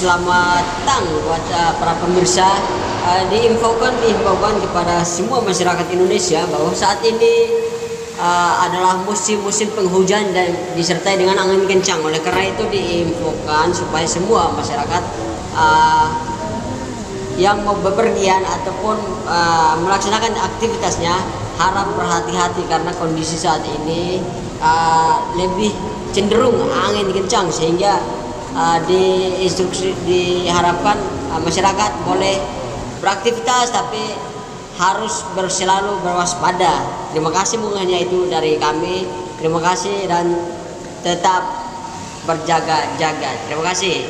Selamat datang buat para pemirsa. Dihimbaukan kepada semua masyarakat Indonesia bahwa saat ini adalah musim penghujan dan disertai dengan angin kencang. Oleh karena itu diinfokan supaya semua masyarakat yang mau bepergian ataupun melaksanakan aktivitasnya harap berhati-hati karena kondisi saat ini lebih cenderung angin kencang, sehingga diharapkan masyarakat boleh beraktivitas tapi harus selalu berwaspada. Terima kasih, hanya itu dari kami. Terima kasih dan tetap berjaga-jaga. Terima kasih.